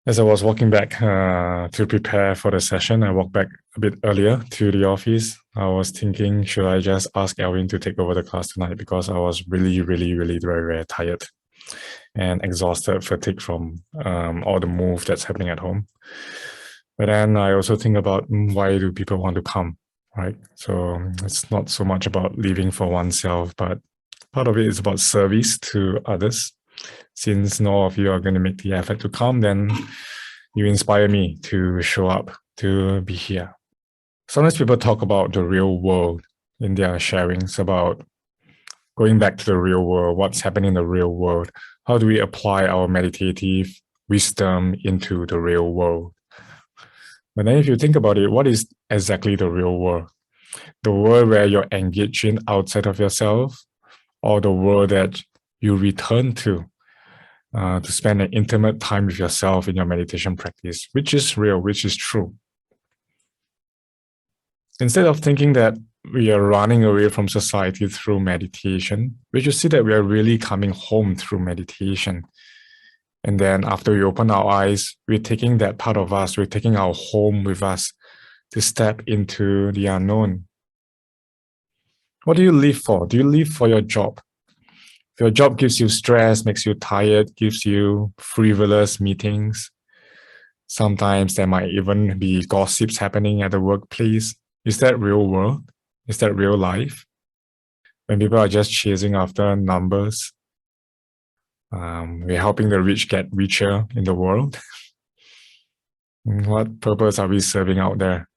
As I was walking back to prepare for the session, I walked back a bit earlier to the office. I was thinking, should I just ask Alvin to take over the class tonight, because I was really very, very tired and exhausted, fatigued from all the move that's happening at home. But then I also think about why do people want to come, right? So it's not so much about living for oneself, but part of it is about service to others. Since none of you are going to make the effort to come, then you inspire me to show up, to be here. Sometimes people talk about the real world in their sharings, about going back to the real world, what's happening in the real world. How do we apply our meditative wisdom into the real world? But then if you think about it, what is exactly the real world? The world where you're engaging outside of yourself, or the world that you return to spend an intimate time with yourself in your meditation practice? Which is real, which is true? Instead of thinking that we are running away from society through meditation, we should see that we are really coming home through meditation. And then after we open our eyes, we're taking that part of us, we're taking our home with us to step into the unknown. What do you live for? Do you live for your job? If your job gives you stress, makes you tired, gives you frivolous meetings, sometimes there might even be gossips happening at the workplace. Is that real world? Is that real life? When people are just chasing after numbers, we're helping the rich get richer in the world. What purpose are we serving out there?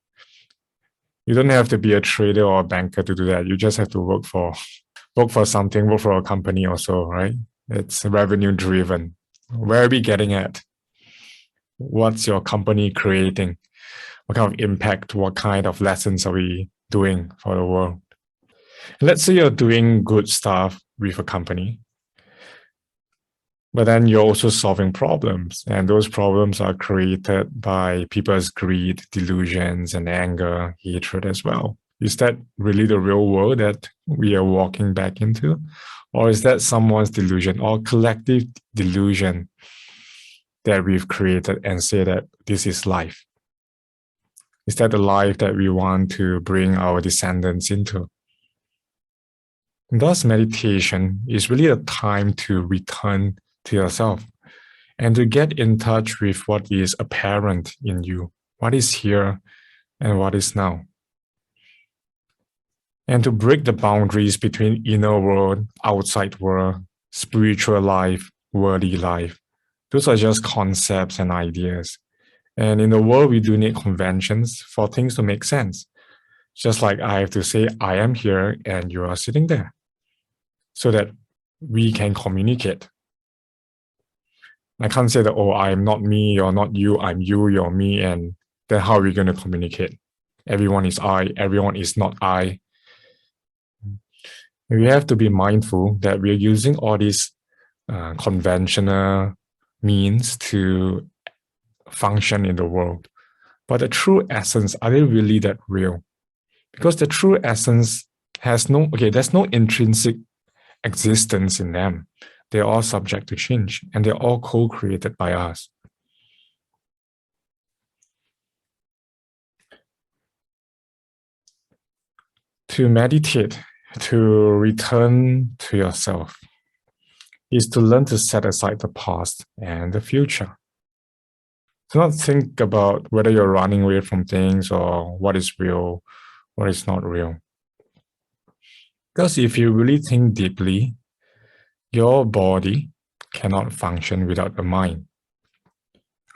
You don't have to be a trader or a banker to do that. You just have to work for something, work for a company also, right? It's revenue driven. Where are we getting at? What's your company creating? What kind of impact, what kind of lessons are we doing for the world? Let's say you're doing good stuff with a company, but then you're also solving problems, and those problems are created by people's greed, delusions, and anger, hatred as well. Is that really the real world that we are walking back into? Or is that someone's delusion or collective delusion that we've created and say that this is life? Is that the life that we want to bring our descendants into? And thus, meditation is really a time to return to yourself and to get in touch with what is apparent in you, what is here and what is now. And to break the boundaries between inner world, outside world, spiritual life, worldly life. Those are just concepts and ideas. And in the world, we do need conventions for things to make sense. Just like I have to say, I am here and you are sitting there, so that we can communicate. I can't say that, oh, I'm not me, you're not you, I'm you, you're me, and then how are we going to communicate? Everyone is I, everyone is not I. We have to be mindful that we're using all these conventional means to function in the world. But the true essence, are they really that real? Because the true essence there's no intrinsic existence in them. They're all subject to change, and they're all co-created by us. To meditate, to return to yourself, is to learn to set aside the past and the future. Do not think about whether you're running away from things or what is real, what is not real. Because if you really think deeply, your body cannot function without the mind.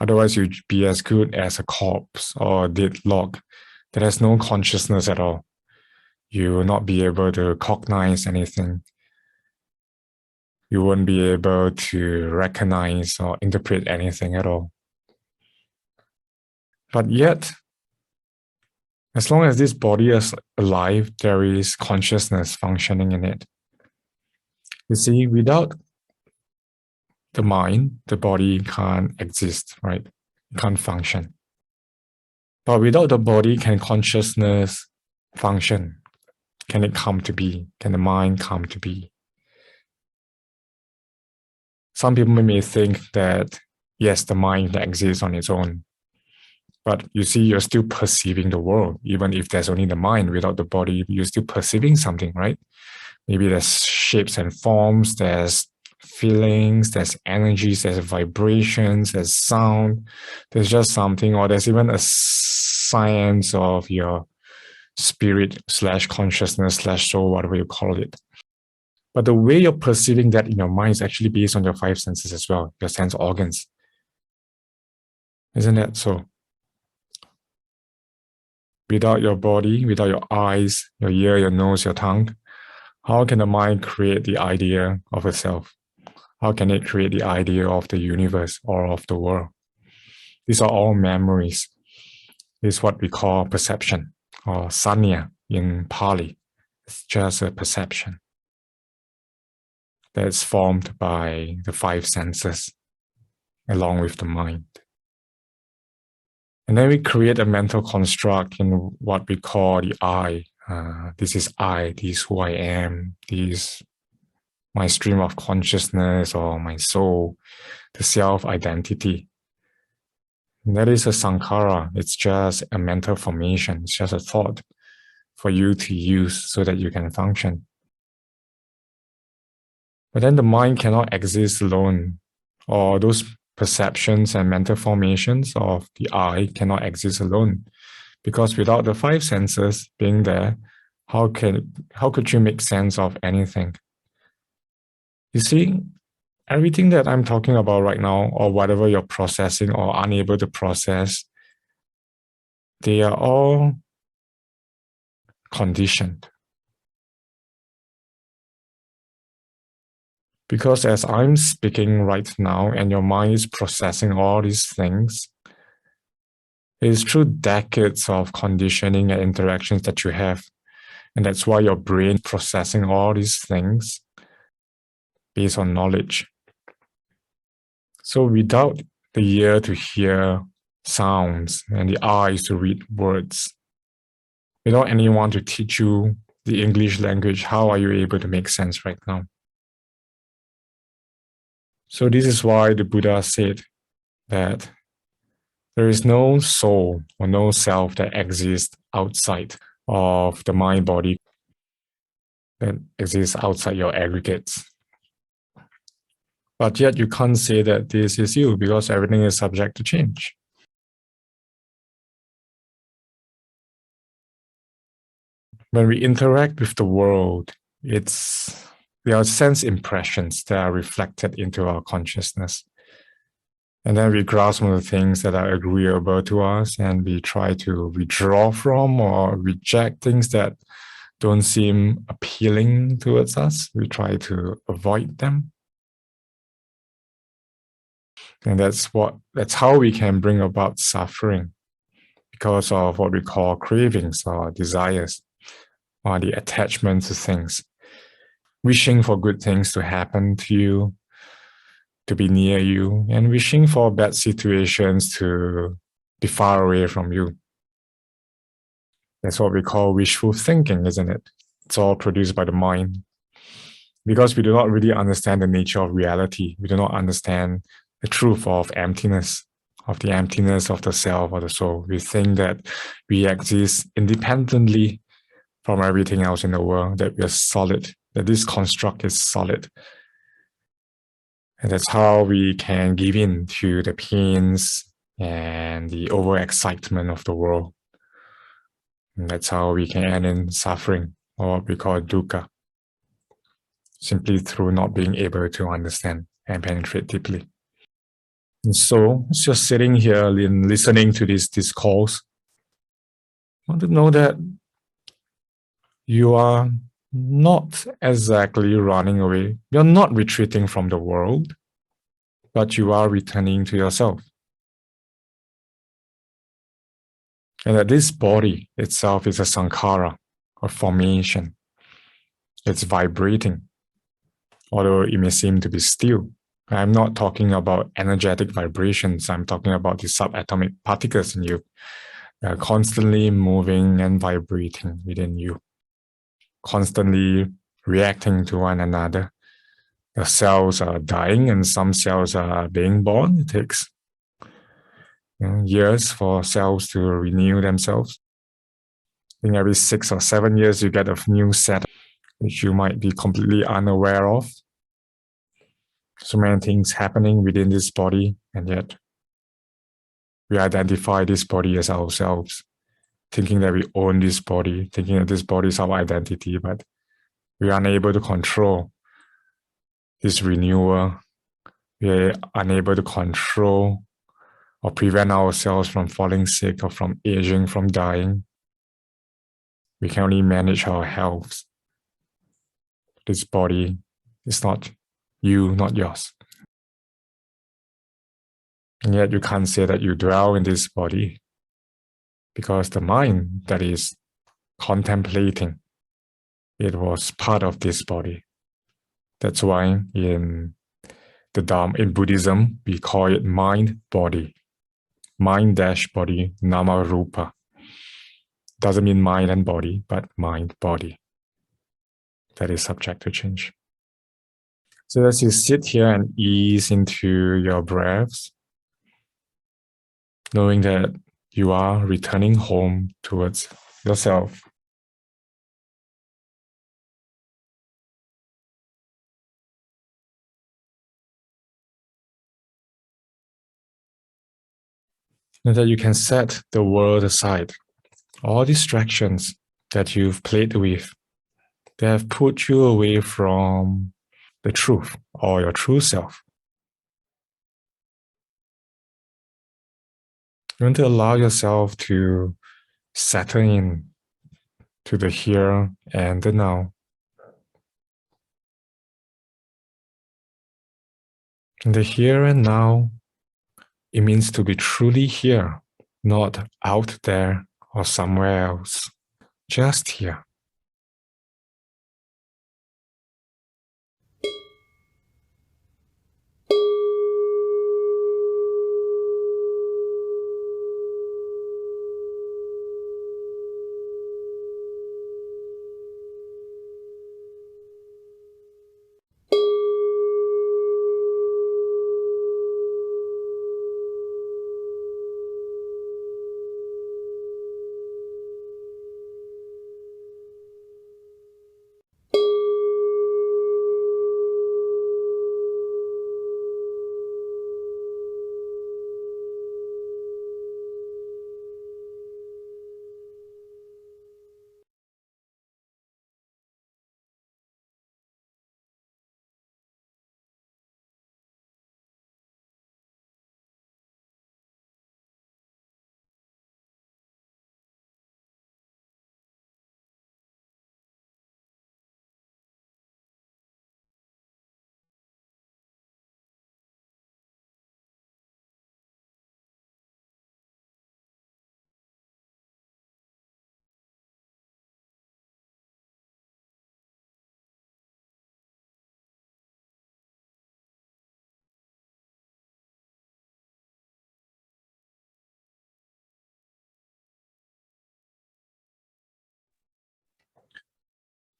Otherwise, you'd be as good as a corpse or a dead log that has no consciousness at all. You will not be able to cognize anything. You won't be able to recognize or interpret anything at all. But yet, as long as this body is alive, there is consciousness functioning in it. You see, without the mind, the body can't exist, right? It can't function. But without the body, can consciousness function? Can it come to be? Can the mind come to be? Some people may think that Yes, the mind exists on its own. But you see, you're still perceiving the world. Even if there's only the mind without the body, you're still perceiving something, right? Maybe there's shapes and forms, there's feelings, there's energies, there's vibrations, there's sound, there's just something, or there's even a science of your spirit / consciousness / soul, whatever you call it. But the way you're perceiving that in your mind is actually based on your five senses as well, your sense organs. Isn't that so? Without your body, without your eyes, your ear, your nose, your tongue, how can the mind create the idea of itself? How can it create the idea of the universe or of the world? These are all memories. This is what we call perception, or sanya in Pali. It's just a perception that's formed by the five senses along with the mind. And then we create a mental construct in what we call the I. This is I, this is who I am, this my stream of consciousness or my soul, the self-identity. And that is a sankhara. It's just a mental formation. It's just a thought for you to use so that you can function. But then the mind cannot exist alone, or those perceptions and mental formations of the I cannot exist alone, because without the five senses being there, how could you make sense of anything? You see, everything that I'm talking about right now, or whatever you're processing or unable to process, they are all conditioned. Because as I'm speaking right now and your mind is processing all these things, it is through decades of conditioning and interactions that you have. And that's why your brain is processing all these things based on knowledge. So without the ear to hear sounds and the eyes to read words, without anyone to teach you the English language, how are you able to make sense right now? So this is why the Buddha said that there is no soul or no self that exists outside of the mind body, that exists outside your aggregates. But yet you can't say that this is you because everything is subject to change. When we interact with the world, there are sense impressions that are reflected into our consciousness. And then we grasp on the things that are agreeable to us and we try to withdraw from or reject things that don't seem appealing towards us. We try to avoid them. And that's how we can bring about suffering, because of what we call cravings or desires, or the attachment to things. Wishing for good things to happen to you, to be near you, and wishing for bad situations to be far away from you. That's what we call wishful thinking, isn't it? It's all produced by the mind. Because we do not really understand the nature of reality. We do not understand the truth of emptiness, of the emptiness of the self or the soul. We think that we exist independently from everything else in the world, that we are solid, that this construct is solid. And that's how we can give in to the pains and the overexcitement of the world. And that's how we can end in suffering, or what we call dukkha, simply through not being able to understand and penetrate deeply. And so, just sitting here and listening to this discourse, I want to know that you are not exactly running away. You're not retreating from the world, but you are returning to yourself. And that this body itself is a sankhara, or formation. It's vibrating, although it may seem to be still. I'm not talking about energetic vibrations. I'm talking about the subatomic particles in you. They are constantly moving and vibrating within you, constantly reacting to one another. the cells are dying and some cells are being born. It takes years for cells to renew themselves. I think every 6 or 7 years you get a new set which you might be completely unaware of. So many things happening within this body, and yet we identify this body as ourselves, thinking that we own this body, thinking that this body is our identity, but we are unable to control this renewal. We are unable to control or prevent ourselves from falling sick or from aging, from dying. We can only manage our health. This body is not you, not yours. And yet you can't say that you dwell in this body, because the mind that is contemplating, it was part of this body. That's why in the Dharma, in Buddhism, we call it mind-body. Mind-body, namarupa. Doesn't mean mind and body, but mind-body. That is subject to change. So as you sit here and ease into your breaths, knowing that you are returning home towards yourself. And that you can set the world aside. All distractions that you've played with, they have put you away from the truth or your true self. You want to allow yourself to settle in to the here and the now. In the here and now, it means to be truly here, not out there or somewhere else, just here.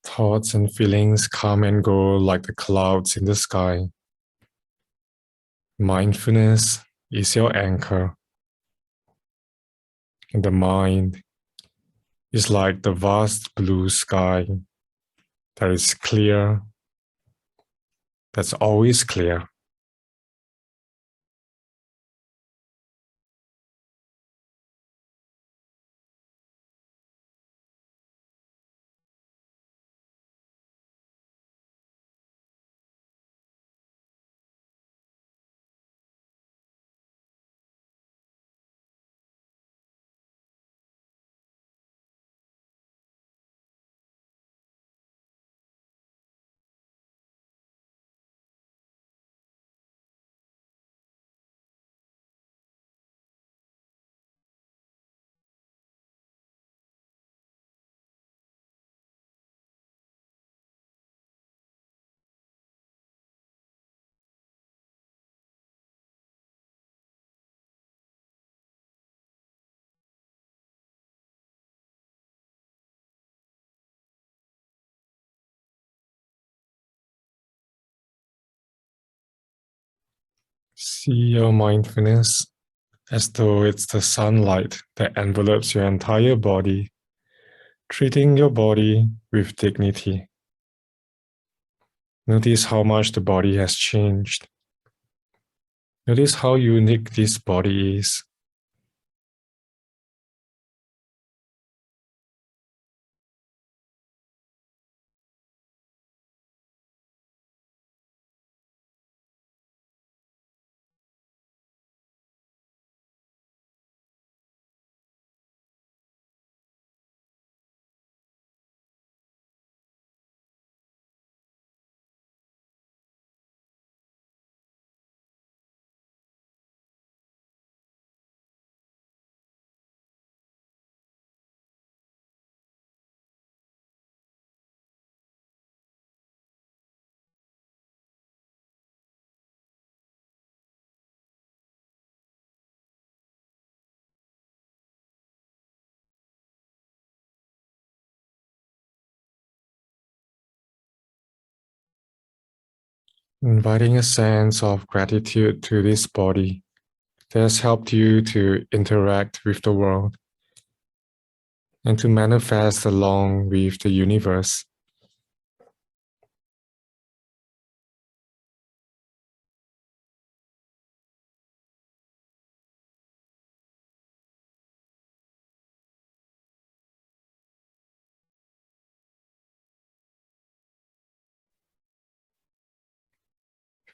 Thoughts and feelings come and go like the clouds in the sky. Mindfulness is your anchor. And the mind is like the vast blue sky that is clear, that's always clear. See your mindfulness as though it's the sunlight that envelopes your entire body, treating your body with dignity. Notice how much the body has changed. Notice how unique this body is. Inviting a sense of gratitude to this body that has helped you to interact with the world and to manifest along with the universe.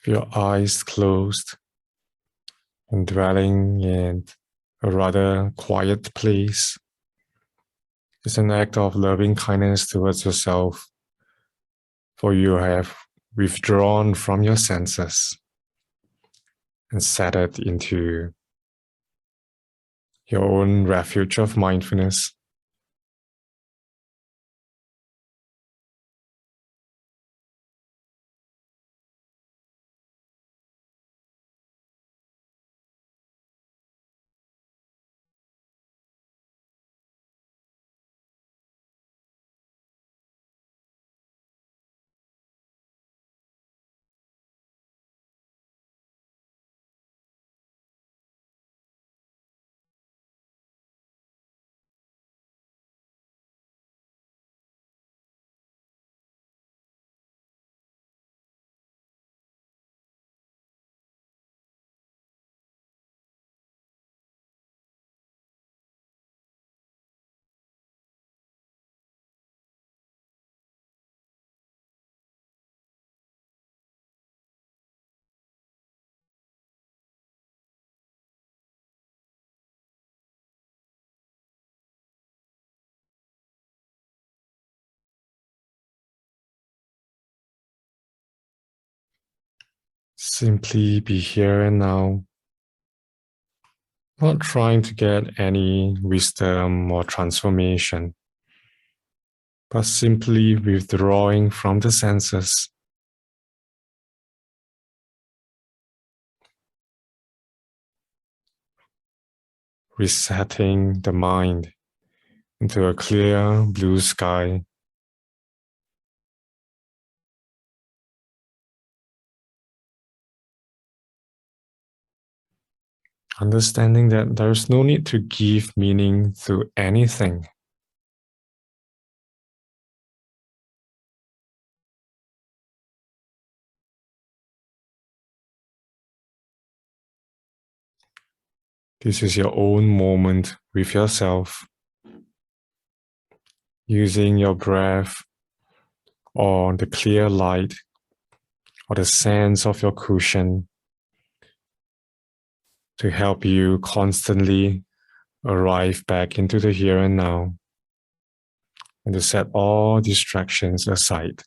With your eyes closed and dwelling in a rather quiet place, it's an act of loving kindness towards yourself, for you have withdrawn from your senses and settled into your own refuge of mindfulness. Simply be here and now, not trying to get any wisdom or transformation, but simply withdrawing from the senses, resetting the mind into a clear blue sky. Understanding that there's no need to give meaning to anything. This is your own moment with yourself, using your breath or the clear light or the sense of your cushion to help you constantly arrive back into the here and now and to set all distractions aside.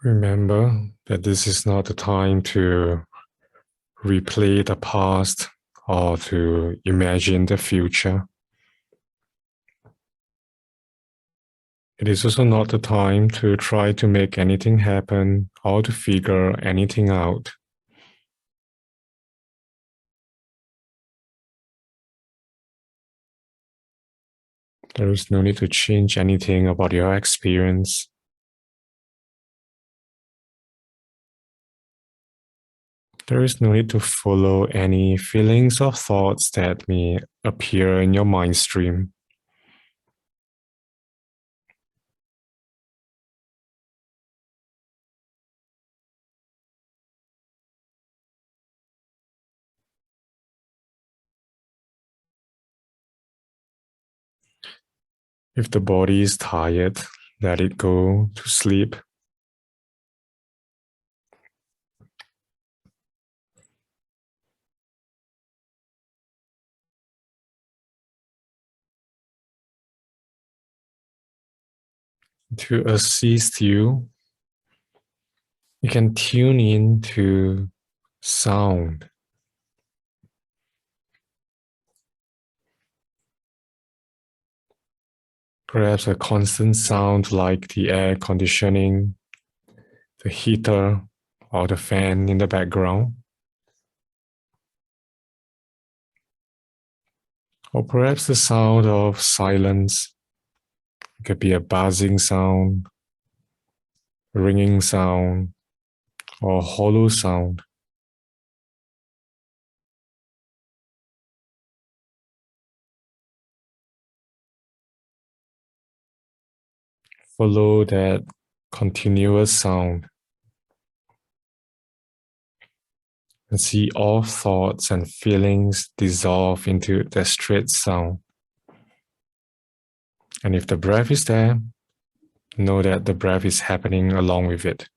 Remember that this is not the time to replay the past or to imagine the future. It is also not the time to try to make anything happen or to figure anything out. There is no need to change anything about your experience. There is no need to follow any feelings or thoughts that may appear in your mind stream. If the body is tired, let it go to sleep. To assist you, you can tune in to sound. Perhaps a constant sound like the air conditioning, the heater, or the fan in the background. Or perhaps the sound of silence. It could be a buzzing sound, ringing sound, or hollow sound. Follow that continuous sound and see all thoughts and feelings dissolve into the straight sound. And if the breath is there, know that the breath is happening along with it.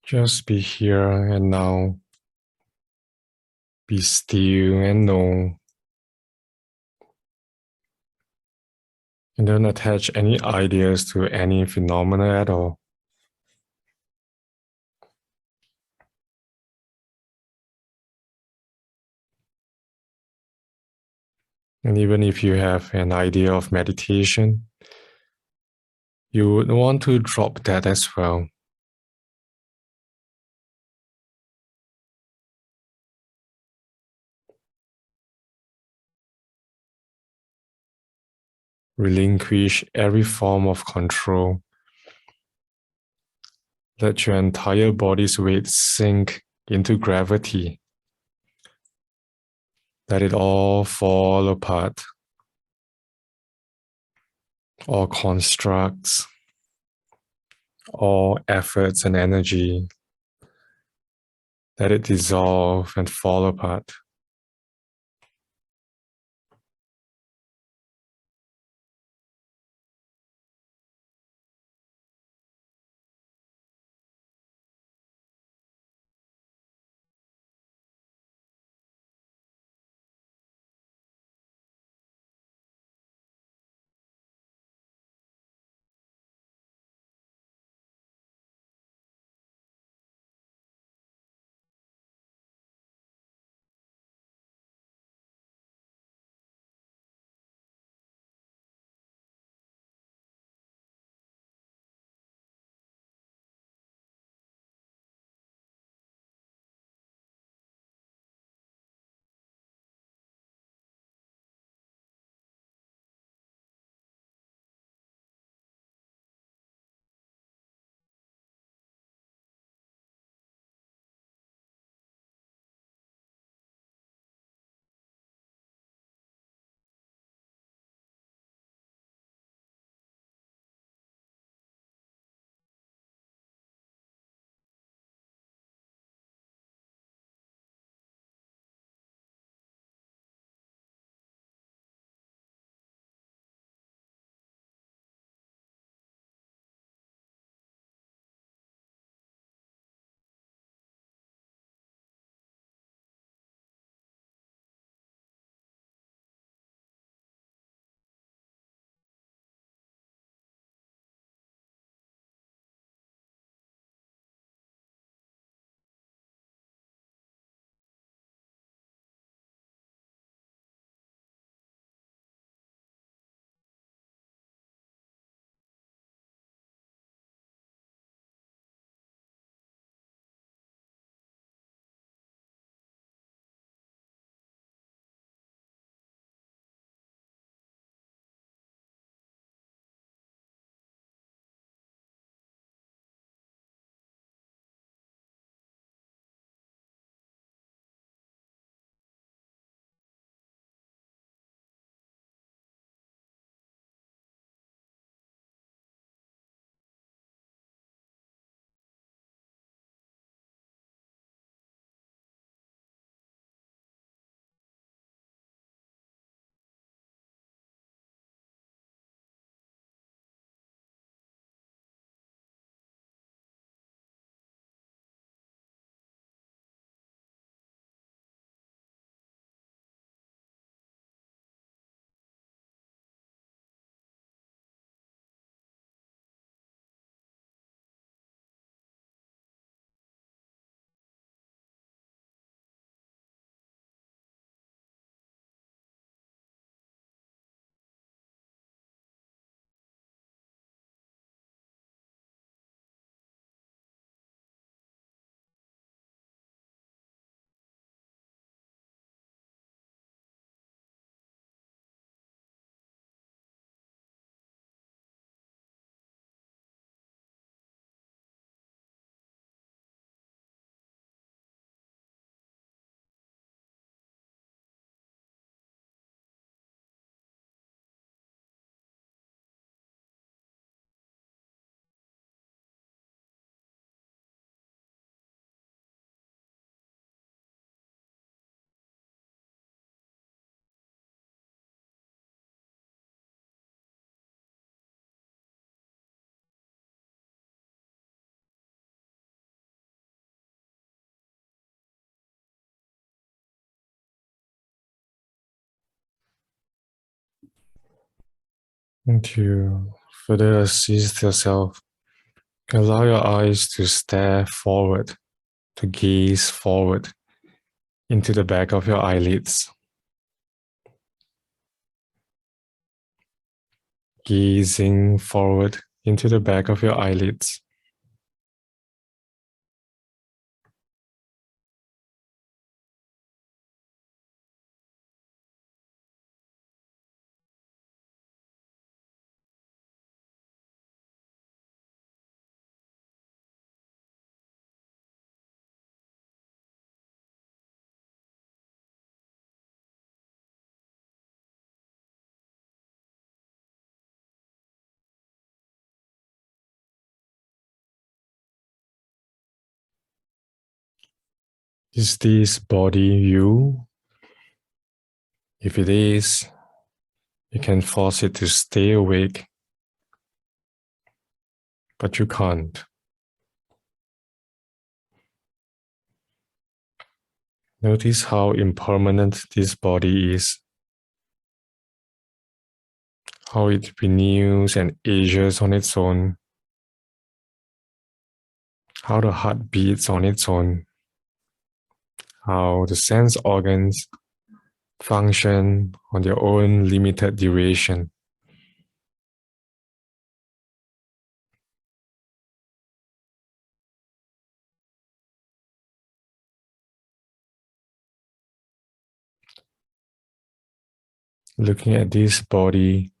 Just be here and now. Be still and know. And don't attach any ideas to any phenomena at all. And even if you have an idea of meditation, you would want to drop that as well. Relinquish every form of control. Let your entire body's weight sink into gravity. Let it all fall apart. All constructs, all efforts and energy. Let it dissolve and fall apart. And to further assist yourself, allow your eyes to stare forward, to gaze forward into the back of your eyelids. Gazing forward into the back of your eyelids. Is this body you? If it is, you can force it to stay awake, but you can't. Notice how impermanent this body is, how it renews and ages on its own, how the heart beats on its own, how the sense organs function on their own limited duration. Looking at this body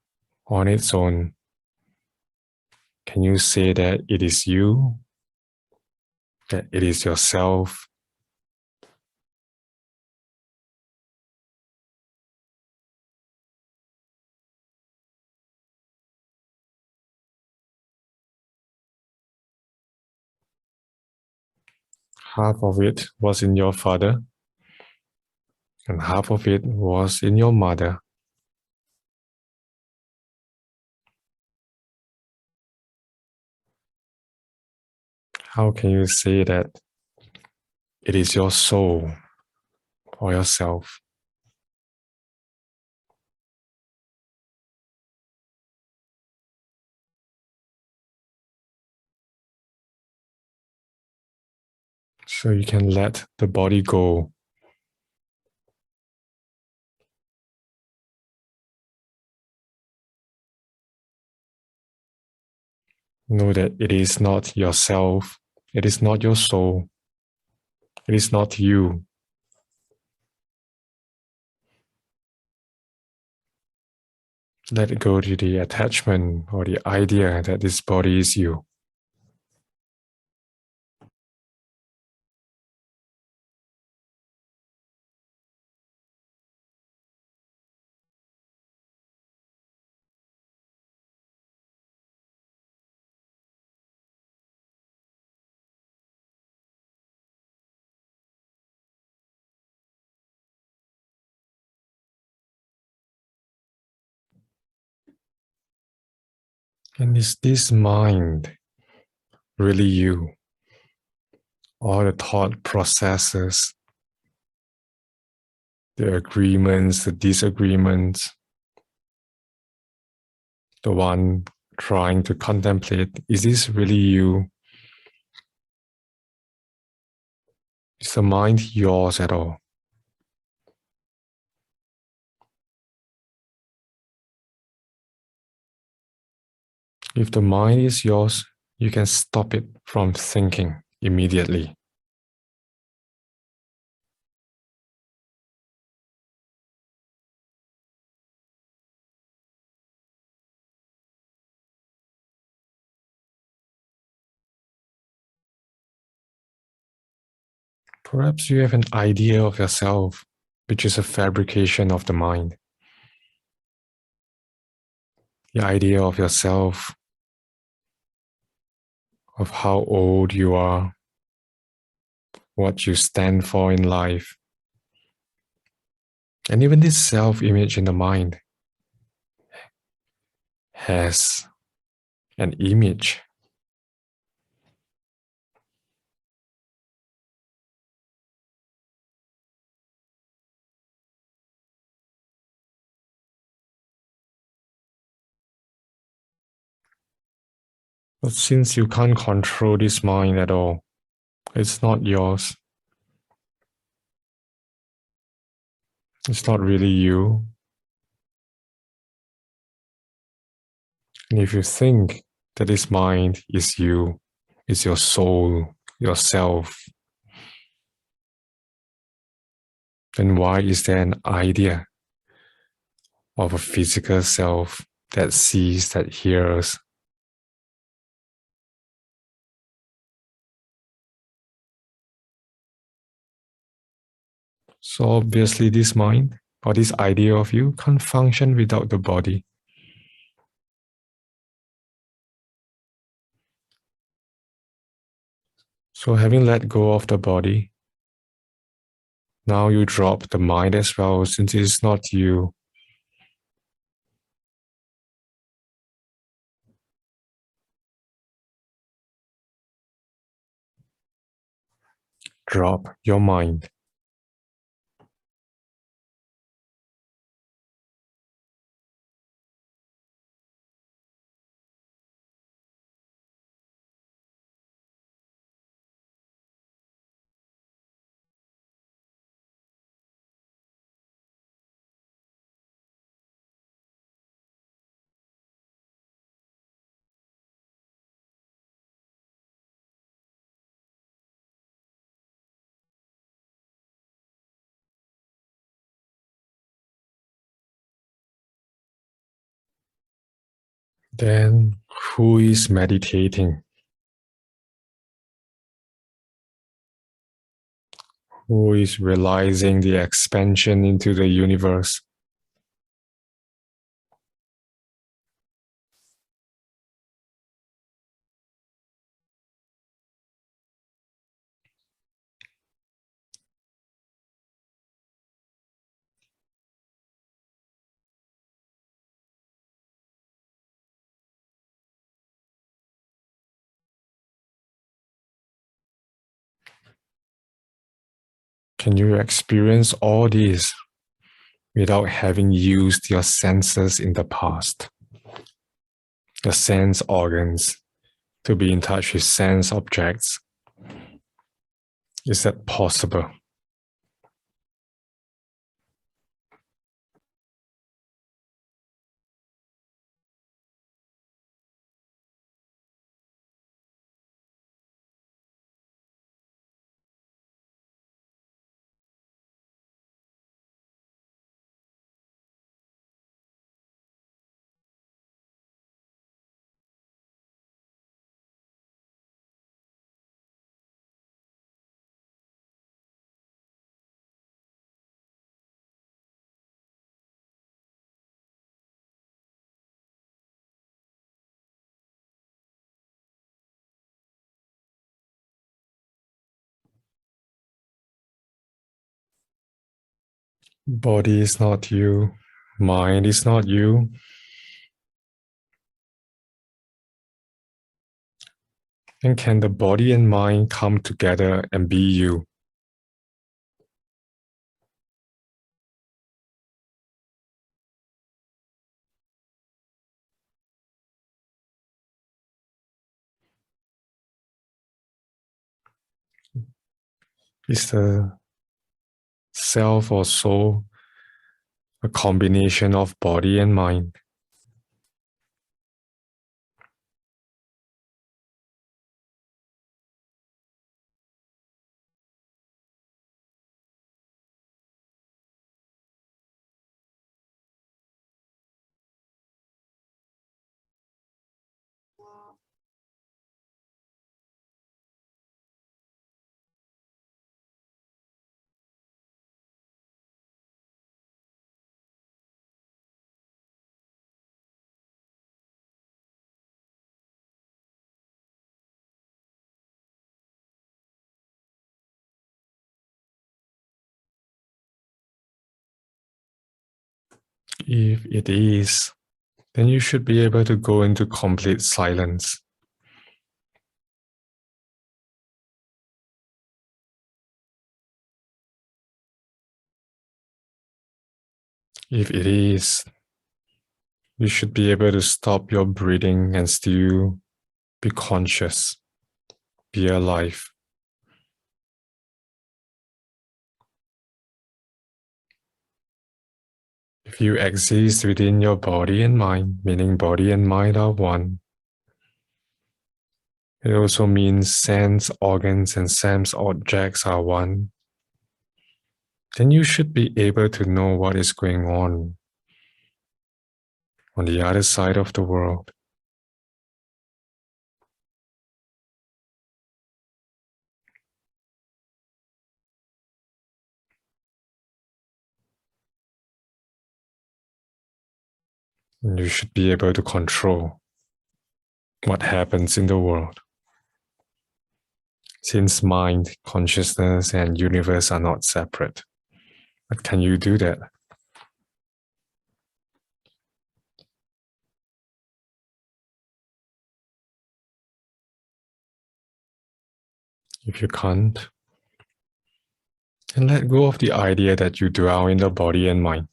on its own, can you say that it is you, that it is yourself? Half of it was in your father, and half of it was in your mother. How can you say that it is your soul or yourself? So you can let the body go. Know that it is not yourself, it is not your soul, it is not you. Let go to the attachment or the idea that this body is you. And is this mind really you? All the thought processes, the agreements, the disagreements, the one trying to contemplate, is this really you? Is the mind yours at all? If the mind is yours, you can stop it from thinking immediately. Perhaps you have an idea of yourself, which is a fabrication of the mind. The idea of yourself, of how old you are, what you stand for in life. And even this self-image in the mind has an image. But since you can't control this mind at all, it's not yours. It's not really you. And if you think that this mind is you, is your soul, yourself, then why is there an idea of a physical self that sees, that hears? So obviously this mind or this idea of you can't function without the body. So having let go of the body, now you drop the mind as well, since it is not you. Drop your mind. Then who is meditating? Who is realizing the expansion into the universe? Can you experience all this without having used your senses in the past? The sense organs to be in touch with sense objects. Is that possible? Body is not you. Mind is not you. And can the body and mind come together and be you? Is the self or soul a combination of body and mind? If it is, then you should be able to go into complete silence. If it is, you should be able to stop your breathing and still Be conscious. Be alive. If you exist within your body and mind, meaning body and mind are one, it also means sense organs and sense objects are one, then you should be able to know what is going on the other side of the world. And you should be able to control what happens in the world. Since mind, consciousness, and universe are not separate, but can you do that? If you can't, then let go of the idea that you dwell in the body and mind.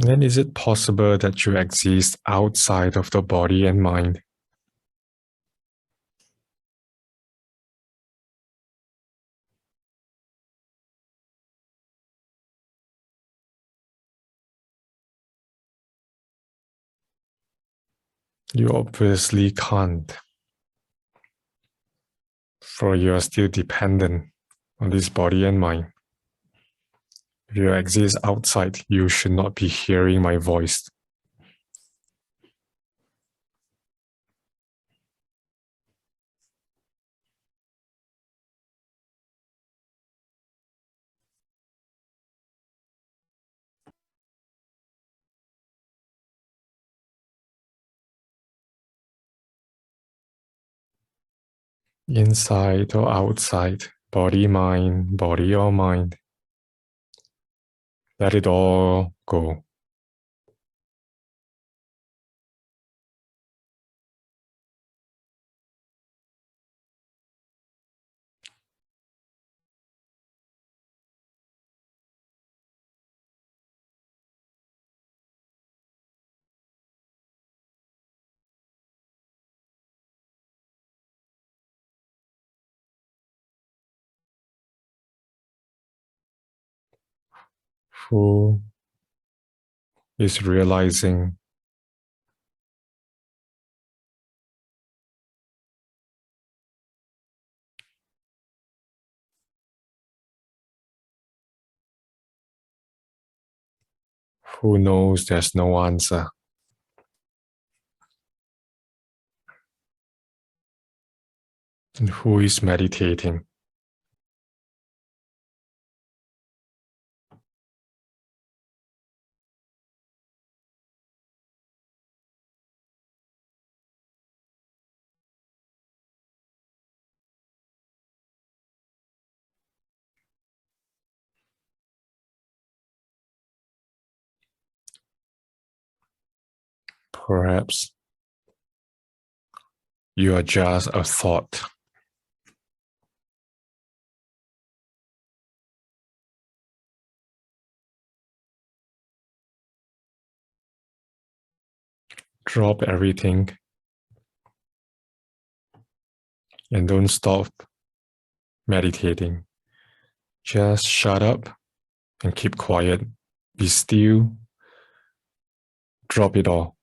Then is it possible that you exist outside of the body and mind? You obviously can't, for you are still dependent on this body and mind. If you exist outside, you should not be hearing my voice. Inside or outside, body or mind, let it all go. Who is realizing who knows there's no answer? And who is meditating? Perhaps you are just a thought. Drop everything and don't stop meditating. Just shut up and keep quiet. Be still. Drop it all.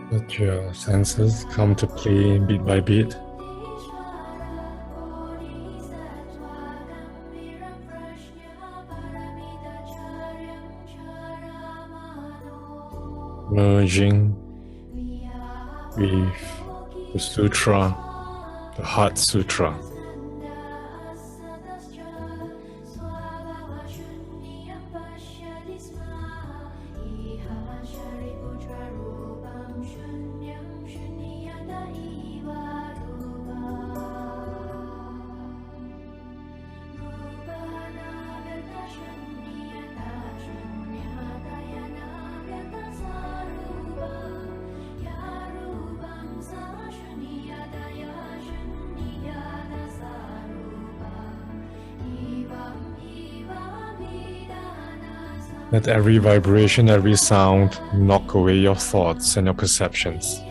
Let your senses come to play bit by bit. Merging with the sutra, the Heart Sutra. Let every vibration, every sound knock away your thoughts and your perceptions.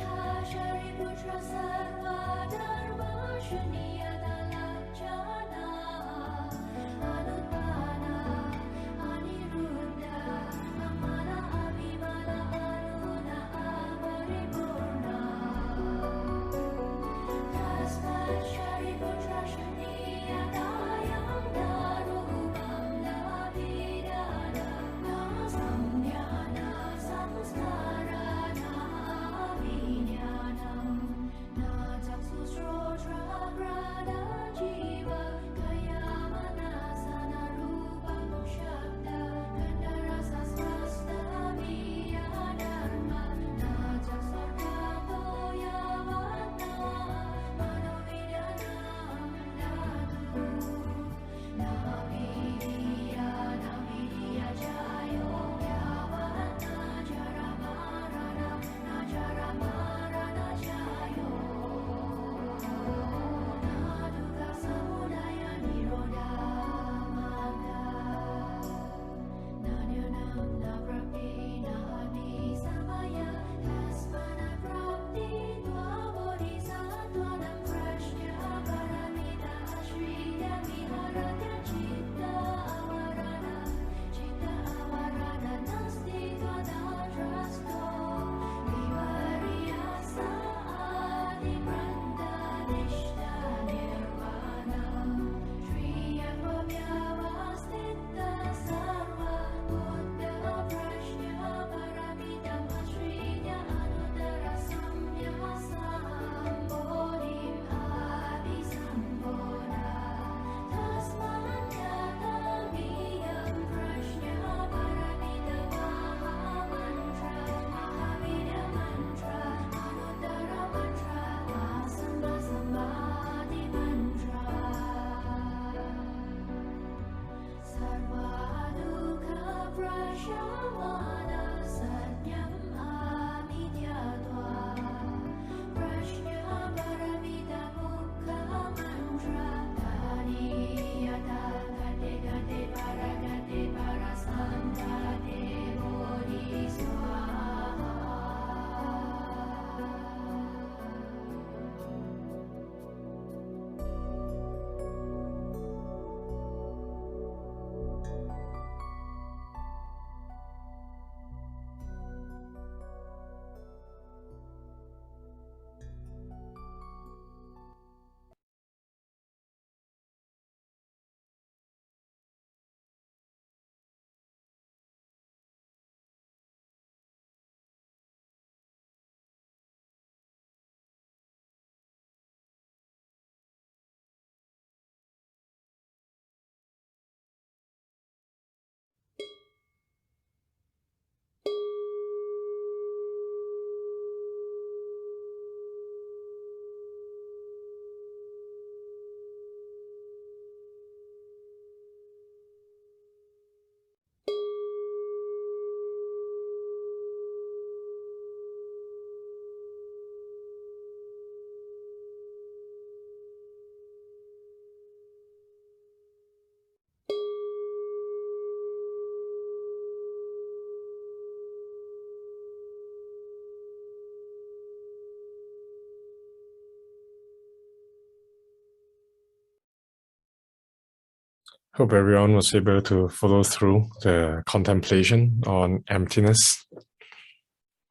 Hope everyone was able to follow through the contemplation on emptiness.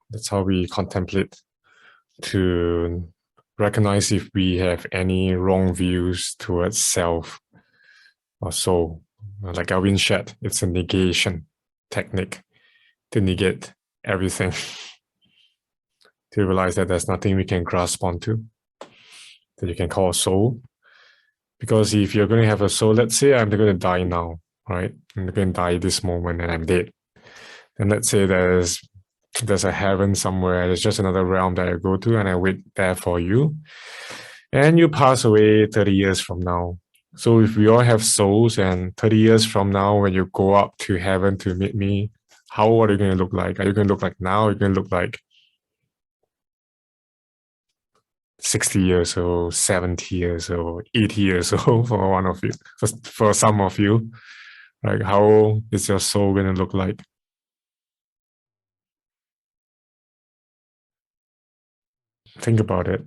That's how we contemplate, to recognize if we have any wrong views towards self or soul. Like Alvin said, it's a negation technique to negate everything, to realize that there's nothing we can grasp onto that you can call soul. Because if you're going to have a soul, let's say I'm going to die now, right? I'm going to die this moment and I'm dead. And let's say there's a heaven somewhere, there's just another realm that I go to and I wait there for you. And you pass away 30 years from now. So if we all have souls, and 30 years from now, when you go up to heaven to meet me, how are you going to look like? Are you going to look like now? Are you going to look like 60 years old, 70 years old, 80 years old for one of you, for some of you? Like, how is your soul going to look like? Think about it.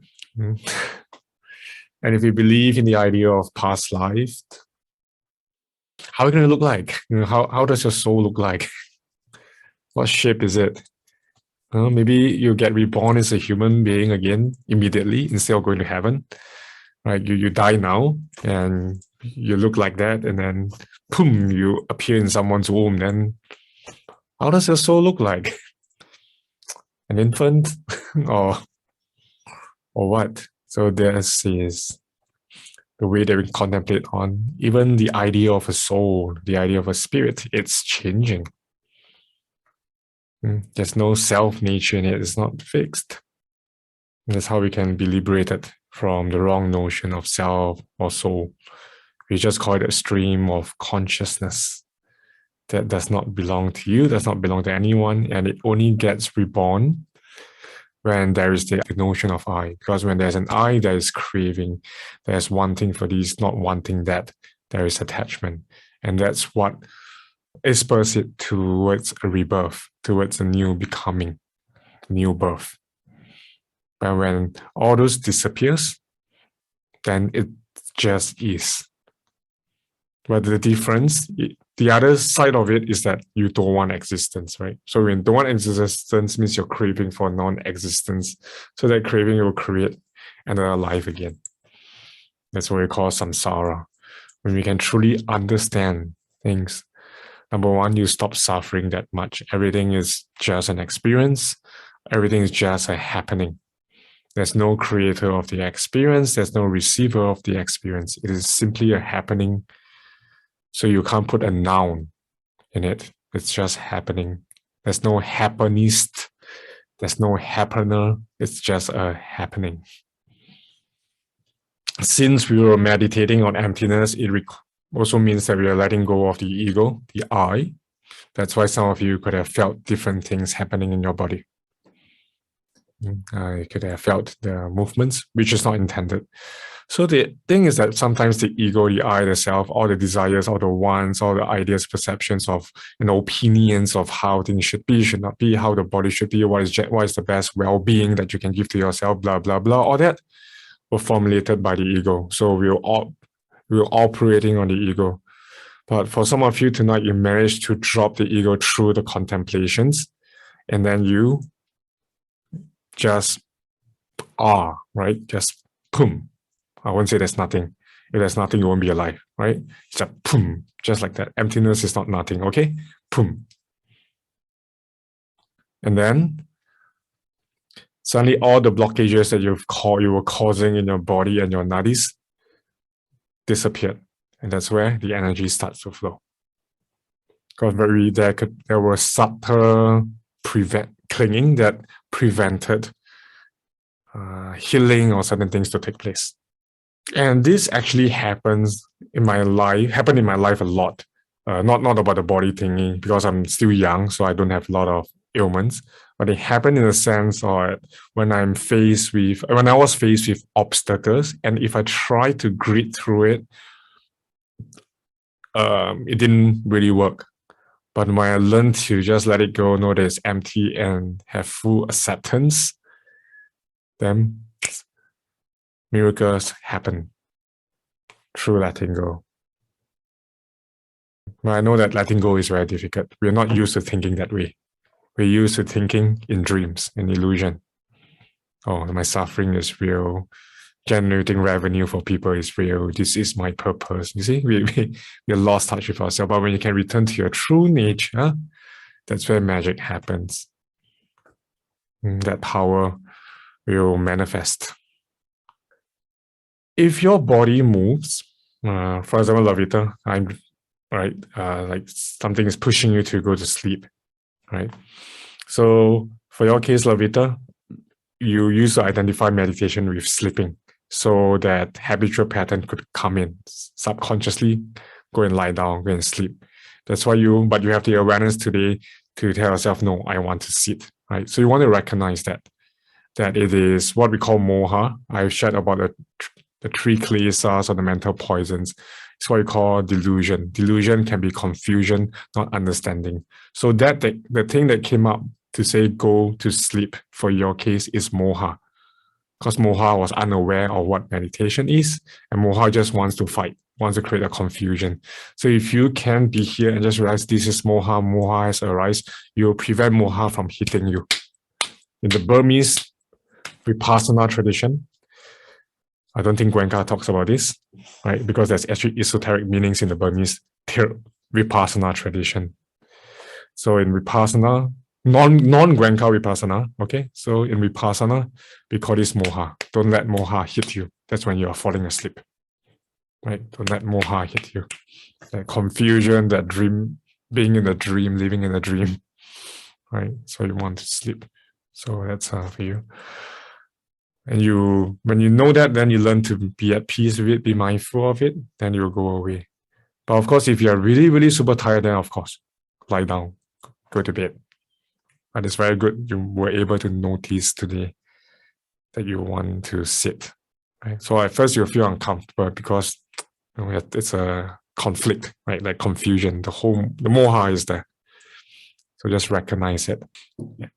And if you believe in the idea of past life, how are you going to look like? How does your soul look like? What shape is it? Maybe you get reborn as a human being again immediately instead of going to heaven. Right? You die now and you look like that, and then boom, you appear in someone's womb. Then how does your soul look like? An infant, or what? So this is the way that we contemplate on even the idea of a soul, the idea of a spirit. It's changing. There's no self nature in it. It's not fixed. And that's how we can be liberated from the wrong notion of self or soul. We just call it a stream of consciousness that does not belong to you, does not belong to anyone, and it only gets reborn when there is the notion of I. Because when there's an I, there is craving, there's wanting for this, not wanting that, there is attachment. And that's what spurs it towards a rebirth, towards a new becoming, new birth. But when all those disappears, then it just is. But the difference, the other side of it is that you don't want existence, right? So when you don't want existence means you're craving for non-existence. So that craving will create another life again. That's what we call samsara. When we can truly understand things, number one, you stop suffering that much. Everything is just an experience. Everything is just a happening. There's no creator of the experience. There's no receiver of the experience. It is simply a happening. So you can't put a noun in it. It's just happening. There's no happenist. There's no happener. It's just a happening. Since we were meditating on emptiness, it also means that we are letting go of the ego, the I. That's why some of you could have felt different things happening in your body. You could have felt the movements, which is not intended. So the thing is that sometimes the ego, the I, the self, all the desires, all the wants, all the ideas, perceptions of, opinions of how things should be, should not be, how the body should be, what is the best well-being that you can give to yourself, blah, blah, blah, all that were formulated by the ego. So we were operating on the ego. But for some of you tonight, you managed to drop the ego through the contemplations, and then you just are, right? Just boom. I won't say there's nothing. If there's nothing, you won't be alive, right? It's a boom, just like that. Emptiness is not nothing, okay? Boom. And then suddenly all the blockages that you were causing in your body and your nadis disappeared. And that's where the energy starts to flow. Because there was subtle clinging that prevented healing or certain things to take place. And this actually happened in my life a lot. Not about the body thingy, because I'm still young, so I don't have a lot of ailments. But it happened in the sense of when I was faced with obstacles, and if I try to grit through it, it didn't really work. But when I learned to just let it go, know that it's empty, and have full acceptance, then miracles happen through letting go. But I know that letting go is very difficult. We're not used to thinking that way. We're used to thinking in dreams, in illusion. Oh, my suffering is real. Generating revenue for people is real. This is my purpose. You see, we lost touch with ourselves. But when you can return to your true nature, that's where magic happens. That power will manifest. If your body moves, for example, Lavita, I'm right, like something is pushing you to go to sleep, right? So for your case, Lavita, you used to identify meditation with sleeping, so that habitual pattern could come in subconsciously. Go and lie down, go and sleep. That's why but you have the awareness today to tell yourself, no, I want to sit, right? So you want to recognize that it is what we call moha. I've shared about the three klesas or the mental poisons. It's what we call delusion. Delusion can be confusion, not understanding. So that the thing that came up to say go to sleep for your case is moha. Because moha was unaware of what meditation is, and moha just wants to fight, wants to create a confusion. So if you can be here and just realize this is moha, moha has arisen, you will prevent moha from hitting you. In the Burmese Vipassana tradition, I don't think Goenka talks about this, right? Because there's actually esoteric meanings in the Burmese Vipassana tradition. So in Vipassana, non-Goenka Vipassana, okay? So in Vipassana, we call this moha. Don't let moha hit you. That's when you are falling asleep, right? Don't let moha hit you. That confusion, that dream, being in a dream, living in a dream, right? So you want to sleep. So that's for you. And when you know that, then you learn to be at peace with it, be mindful of it, then you'll go away. But of course, if you're really, really super tired, then of course, lie down, go to bed. But it's very good you were able to notice today that you want to sit. Right? So at first you'll feel uncomfortable because it's a conflict, right? Like confusion. The moha is there. So just recognize it. Yeah.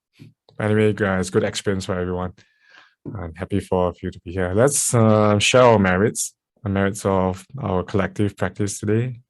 Anyway, guys, good experience for everyone. I'm happy for you to be here. Let's share our merits, the merits of our collective practice today.